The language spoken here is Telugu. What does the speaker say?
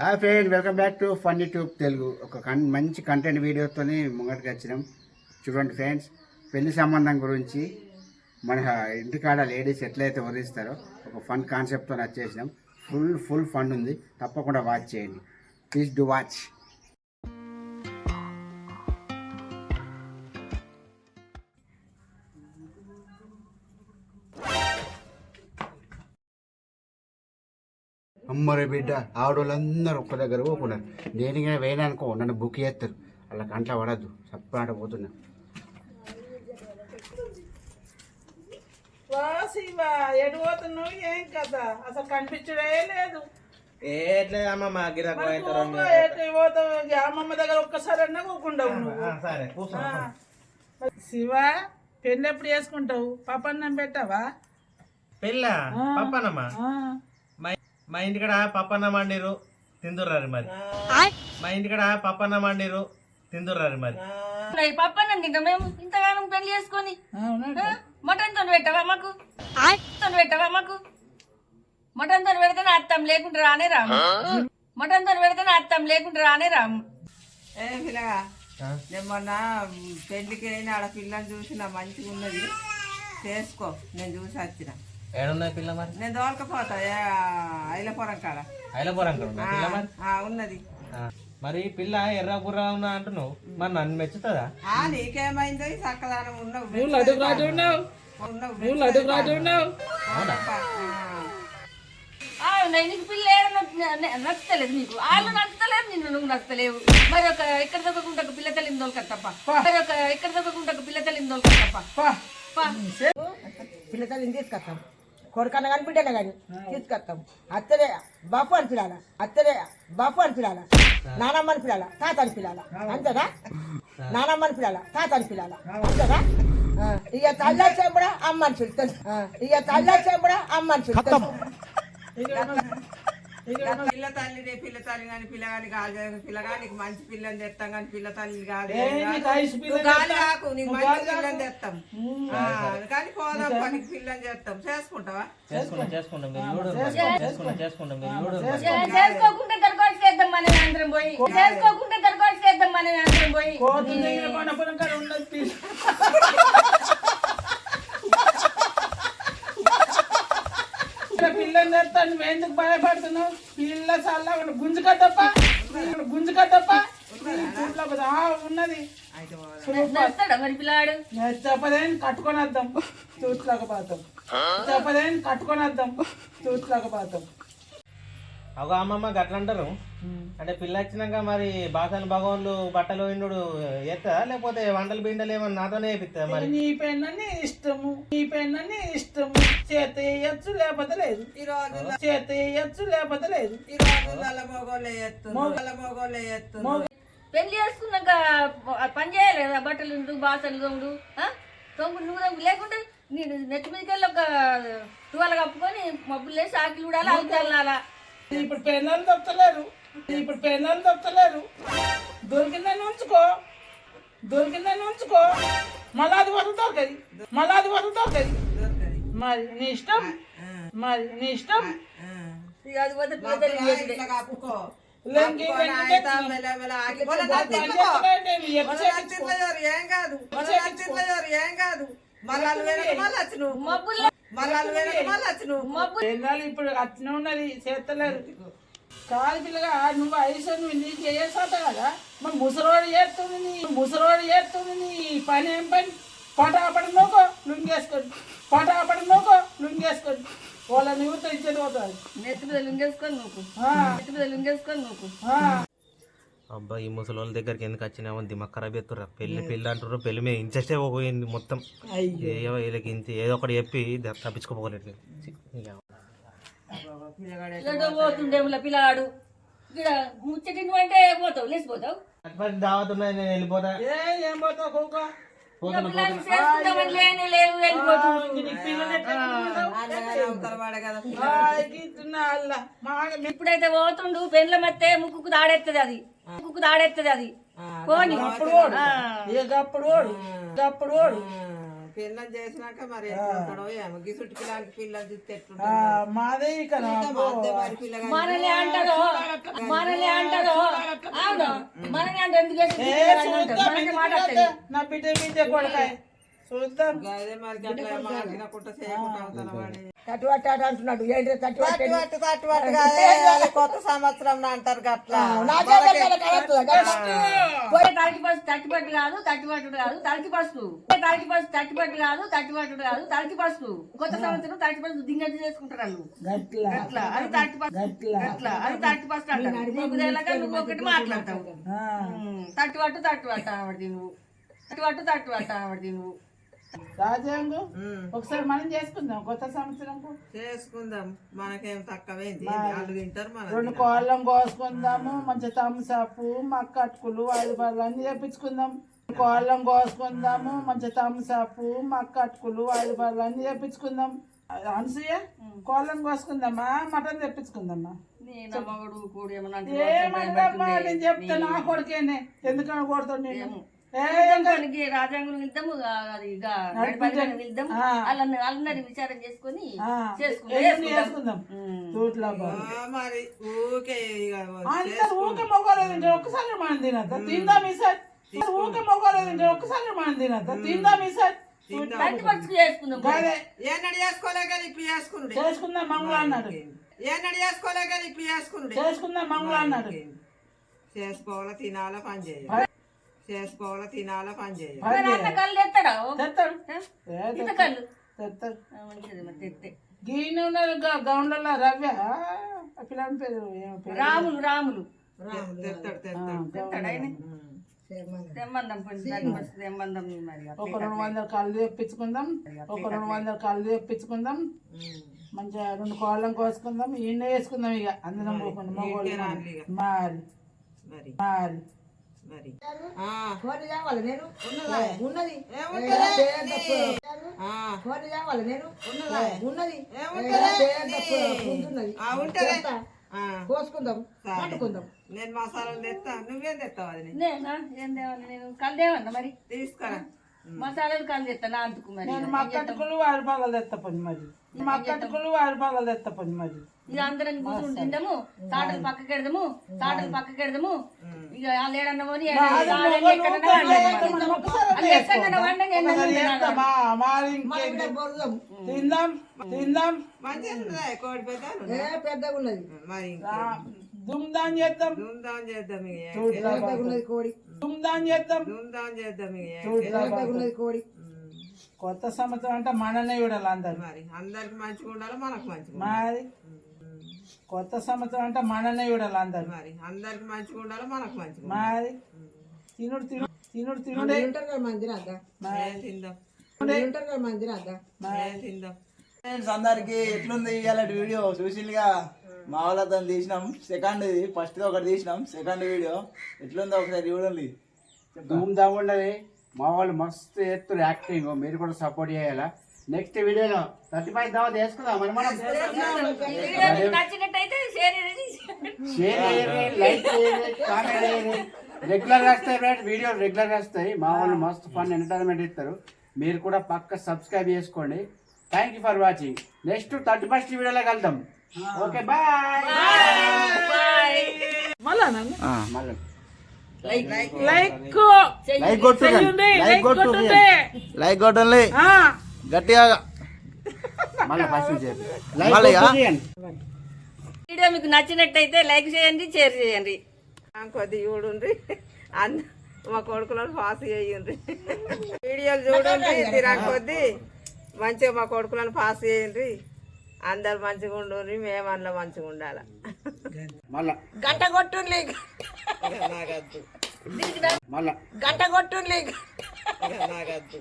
Hi friend, welcome back to funny tube Telugu. ఒక మంచి కంటెంట్ వీడియోతో ముంగటికి వచ్చినాం. చూడండి ఫ్రెండ్స్, పెళ్లి సంబంధం గురించి మన ఇంటికాడ లేడీస్ ఎట్లయితే వరిస్తారో ఒక ఫన్ కాన్సెప్ట్తో వచ్చేసినాం. ఫుల్ ఫన్ ఉంది, తప్పకుండా వాచ్ చేయండి. Please do watch. అమ్మరే బిడ్డ, ఆడవాళ్ళందరూ ఒక్క దగ్గర పోకున్నారు. దేనికైనా వేయడానుకో నన్ను బుక్ చేస్తారు. అలా కంట్లో పడద్దు, సప్పనాట పోతున్నా. ఎడిపోతున్నావు? ఏం కదా అసలు కనిపించడే లేదు. అమ్మమ్మ అమ్మమ్మ దగ్గర ఒక్కసారి అన్నా కూకుండవు. శివ, పెళ్ళి ఎప్పుడు చేసుకుంటావు? పప్పన్నం పెట్టావా? పెళ్ళ పప్పనమ్మా, మా ఇంటికాడ పప్పన్నం వండిరు తిందుర్రారు మరి. మా ఇంటికాడ పప్పన్నం వండిరు తిందుర్రారు మరి. పప్పన్నం తింటాం మేము ఇంతగానం పెళ్లి చేసుకొని. మటన్ తో పెట్టవా మాకు? పెట్టవా మాకు? మటన్ తో పెడితేనే అత్తం, లేకుంటే రానే రాము. మటన్ తో పెడితేనే అత్తం, లేకుంటే రానే రాము. పిల్లగా, నేను మొన్న పెళ్లికి అయినా ఆడ పిల్లని చూసిన మంచిగా ఉన్నది, చేసుకో. నేను చూసి వచ్చిన. ఏడున్నది పిల్ల మరి? నేను దోలకపోతా ఐలపురం కాడ. ఐలపురం పిల్ల మరి ఉన్నది. మరి పిల్ల ఎర్ర బుర్ర ఉన్నా అంటున్నావు, మరి నన్ను మెచ్చుతుందా? నీకేమైందో ఈ చక్కదానం ఉన్నావు. నీకు పిల్ల నచ్చలేదు, నీకు వాళ్ళు నచ్చలేదు, నిన్ను నువ్వు నచ్చలేవు. మరి ఒక ఎక్కడ దొక్కకుండా పిల్ల తల్లిని దొరకత్తప్ప. మరి ఒక ఎక్కడ దొక్కకుండా పిల్ల తల్లిని దొరకత్తప్ప. పిల్ల తల్లిని తీసుకొస్తాం, కొడుకన్న కానీ బిడ్డన కానీ తీసుకొస్తాం. అత్తనే బాపు అని పిలాల, అత్తనే బాపు అని పిలాల, నానమ్మని పిలాల, తాతని పిలాల, అంతేనా? నానమ్మని పిలాల, తాతని పిలాల, అంతేనా? ఇక తల్లి కూడా అమ్మని పిలుస్తుంది. ఇక తల్లి కూడా అమ్మని పిలుస్తుంది. పిల్ల తల్లి కానీ పిల్లగాని కాదు. పిల్లగానికి మంచి పిల్లని తెస్తాం కానీ పిల్ల తల్లి కాదు. గాలి కాకు, నీకు మంచి పిల్లని తెస్తాం కానీ పోదాం పనికి పిల్లని చేస్తాం. చేసుకుంటావా? చేసుకోకుండా దరఖాస్తు చేద్దాం మనం అందరం పోయి. చేసుకోకుండా దరఖాస్తు చేద్దాం మనం అందరం పోయి. పిల్లని తెస్తాను, నువ్వు ఎందుకు భయపడుతున్నావు? పిల్ల చల్ల గుంజుకట్టప్ప ఉన్నది. మరి పిల్లాడు చెప్పదేం కట్టుకొని వద్దాం, చూసుకోకపోతాం. చెప్పదేం కట్టుకొని వద్దాం, చూసుకోకపోతాం. అగో అమ్మమ్మ గట్ల అంటారు అంటే పిల్ల వచ్చినాక మరి బాసన భగవాన్లు బట్టలు ఇండు ఎత్తా, లేకపోతే వంటలు బిండలు ఏమన్నా నాతోనే వేపిస్తా? మరి నీ పెన్నని ఇష్టము, నీ పెన్నని ఇష్టము. చేత వేయచ్చు లేకపోతే లేదు. ఈ రోజు చేత వేయచ్చు లేకపోతే లేదు. ఈ రోజు నల్ల మొగోళ్ళే ఎత్తు. పెళ్లి చేసుకున్నాక పని చేయాలి కదా, బట్టలు బాసలు తొంగుడు తొంగుడు నువ్వు తొంగు. లేకుంటే నేను నెత్తి మీదకి వెళ్ళి ఒక తువాల కప్పుకొని మబ్బులు వేసి ఆకిలు కూడా అవి చల్లాలా. ఇప్పుడు పెన్నాలు దొరకలేరు. దొరికిందని ఉంచుకో, మళ్ళీ అది వరకు దొరకది. మరి నీ ఇష్టం. అది పోతే పిల్లలు ఇప్పుడు అట్నే ఉన్నది, చేస్తలేరు. కాదు పిల్లగా, నువ్వు ఐసు నువ్వు నీకు చేస్తావు కదా. మరి ముసలోడు చేస్తుంది నీ పని. ఏం పని? పటాపడి నోకో లుంగేసుకోండి, వాళ్ళ నిమిత్తం ఇచ్చేది పోతుంది. నెత్తి మీద లుంగేసుకొని నువ్వు. అబ్బా, ఈ ముసలి వాళ్ళ దగ్గరికి ఎందుకు వచ్చినామో దిమాగ్ ఖరాబ్ చేస్తుర్రా. పెళ్లి అంటుర్రు, పెళ్లి మీద ఇంట్రెస్టే పోయింది మొత్తం. వీళ్ళకి ఇంత ఏదో ఒకటి చెప్పి తప్పించుకోపోలేదు. పోతుండే పిల్లగాడు ఇక్కడ ముచ్చటి అంటే పోతావు, లేచిపోతావు. దావత్ ఉన్నది, నేను వెళ్ళిపోతా. ఏం పోతావు? ఇప్పుడైతే పోతుండు పెండ్ల మెత్తే ముక్కు తాడెత్తది అది. పోనీ గప్పుడు పిల్లలు చేసినాక మరి ఎట్లుంటాడో ఏమో గిసుటి పిల్లలకి పిల్లలు చూస్తే ఆ, ఎట్లుంటాడు మాదే ఇక్కడ మరి పిల్లగా మనల్ని అంటారు అవును మనల్ని అంటే ఎందుకు మనల్ని మాట్లాడతాయి నా బిడ్డ కొడకాయ చూద్దాం. అదే మరి అట్లా మాట్లాడకుండా చేయకుండా అవుతాను వాడి తట్టుబట్టు అంటున్నాడు ఏంటి తట్టుబట్టు కొత్త సంవత్సరం అంటారు అట్లా తట్టిపట్టు కాదు తట్టిపట్టు కాదు తలకి పసుపు తట్టిపట్టు కాదు తట్టిపట్టు కాదు తలకి పసుపు కొత్త సంవత్సరం తట్టి పసుపు దింగట్టు చేసుకుంటారు వాళ్ళు గట్లా అట్లా అది తట్టి పసుపు అట్లా అది తట్టి పసుపు అంటారు నీకు తెలియక నువ్వు ఒకటి మాట్లాడతావు తట్టిపట్టు ఆవిడది నువ్వు తట్టిపట్టు ఆవిడది నువ్వు రాజ్యాంగం ఒకసారి మనం చేసుకుందాం కొత్త సంవత్సరంకు చేసుకుందాం మనకేం తక్కువేంది వాళ్ళు తింటారు మనం 2 కోళ్ళం కోసుకుందాము మంచి థమ్స్అప్ మక్క అటుకులు వాయిదాలు అన్ని తెప్పించుకుందాం. కోళ్ళం కోసుకుందాము మంచి థమ్స్అప్ మక్క అటుకులు వాయిదాలు అన్ని తెప్పించుకుందాం. అనసూయ కోళ్ళం కోసుకుందామా మటన్ తెప్పించుకుందామా? నేను మగడు కూడి ఏమన్నా నేను చెప్తా నా కొడుకేనే ఎందుకని కొడతాడు నేను రాజ్యాంగం నిద్దాము అది నిద్దాము వాళ్ళని విచారం చేసుకొని చేసుకుందాం. మరి ఊకే ఊకే మొగలేదు ఒక్కసారి మనం తినద్దా తిందాం ఈసారి ఊకే మొగలేదు ఒక్కసారి మనం తినద్దా తిందాం ఈసారి చేసుకుందాం ఏనాడు చేసుకోలే కానీ ఇప్పుడు చేసుకున్నాడు చేసుకుందాం మంగుళ అన్నాడు ఏనాడు చేసుకోలే కానీ ఇప్పుడు చేసుకున్నాడు చేసుకుందాం మంగుళ అన్నాడు చేసుకోవాలా తినాలా పని చేయాలి చేసుకోవాలా తినాలా పని చేయాలి కళ్ళు తెస్తాడా తెస్తాడు కళ్ళు తెస్తాడు మంచిది మరి తెస్తే గీని ఉన్నారు గౌండ్ల రవ్య పిల్లని పేరు ఏమో పేరు రాములు తెస్తాడు తెస్తాడు ఆయన తెమ్మందం తెమ్మందం మరి ఒక 200 కళ్ళు తెప్పించుకుందాం ఒక 200 కళ్ళు తెప్పించుకుందాం మంచిగా 2 కోళ్ళం కోసుకుందాం ఈయన వేసుకుందాం ఇక అందరం పోకుండా మగోళ్ళు మారి మరి మారి మరి ఫోన్ కావాలి నేను ఉన్నది ఫోన్ కావాలి నేను ఉన్నది కోసుకుందాం పట్టుకుందాం నేను మసాలాలు తెస్తా నువ్వేం తెస్తావు అది నేనా ఏం తేవాలి నేను కళ్ళు తేవన్నా మరి తీసుకురా మసాలాలు కళ్ళు తెస్తా నా అంతకు మరి నేను మక్కటుకులు 6 రూపాయలు తెత్తపని మరి మక్కటుకులు 6 రూపాయలు తెత్తపని మరి ఇక అందరం కూర్చుని తిందాము తాటలు పక్కకెడదాము ఇక వాళ్ళు ఏడన్నా పోని తిందాం తిందాం మంచిగా కోడి పెద్దగా ఉన్నది మరి దుమ్దాం చేద్దాం ధూమ్ధాం చేద్దాం ఉన్నది కోడి దుమ్దాం చేద్దాం ధూమ్ధాం చేద్దాం ఉన్నది కోడి కొత్త సంవత్సరం అంటే మననే చూడాలి అందరు మరి అందరికి మంచిగా ఉండాలి మనకు మంచిగా మరి కొత్త సంవత్సరం అంటే మననే చూడాలి అందరు మరి అందరికి మంచిగా ఉండాలి మనకు మంచిగా మరి తినుడు తినుడే ఉంటారు కదా మంది రాదా తిందాం ఉంటారు కదా మంది రాదా తిందాం ఫ్రెండ్స్ అందరికి ఎట్లుంది ఇవాళ వీడియో చూసిందిగా మా వాళ్ళతో తీసినాం సెకండ్ ఫస్ట్ ఒకటి తీసినాం సెకండ్ వీడియో ఎట్లుందో ఒకసారి చూడండి ధూమ్ధామ్ ఉండదు మా వాళ్ళు మస్తు ఎత్తురు యాక్టింగ్ మీరు కూడా సపోర్ట్ చేయాలా నెక్స్ట్ వీడియోలో 35 దావత్ వేసుకుందాం మరి మనం నచ్చినట్టయితే షేర్ షేర్ చేయండి లైక్ చేయండి కామెంట్ చేయండి రెగ్యులర్గా వస్తాయి ఫ్రెండ్స్ వీడియోలు రెగ్యులర్గా వస్తాయి మా వాళ్ళు మస్తు ఫన్ ఎంటర్టైన్మెంట్ ఇస్తారు మీరు కూడా పక్క సబ్స్క్రైబ్ చేసుకోండి thank you for watching next 31st వీడియోలో కలుద్దాం ఓకే బాయ్ మళ్ళా నన్ను మళ్ళీ లైక్ లైక్ కొట్టుండి లైక్ కొట్టండి గట్టిగా మళ్ళీ ఫస్ట్ మళ్ళీ వీడియో మీకు నచ్చినట్టయితే లైక్ చేయండి షేర్ చేయండి కొద్ది చూడండి మా కొడుకులను పాస్ చేయండి వీడియోలు చూడండి తిరా కొద్ది మంచిగా మా కొడుకులను పాస్ చేయండి అందరు మంచిగా ఉండండి మేము అందులో మంచిగా ఉండాలి మళ్ళా గంట కొట్టుండి నాగద్దు మళ్ళా గంట కొట్టుండి నాగద్దు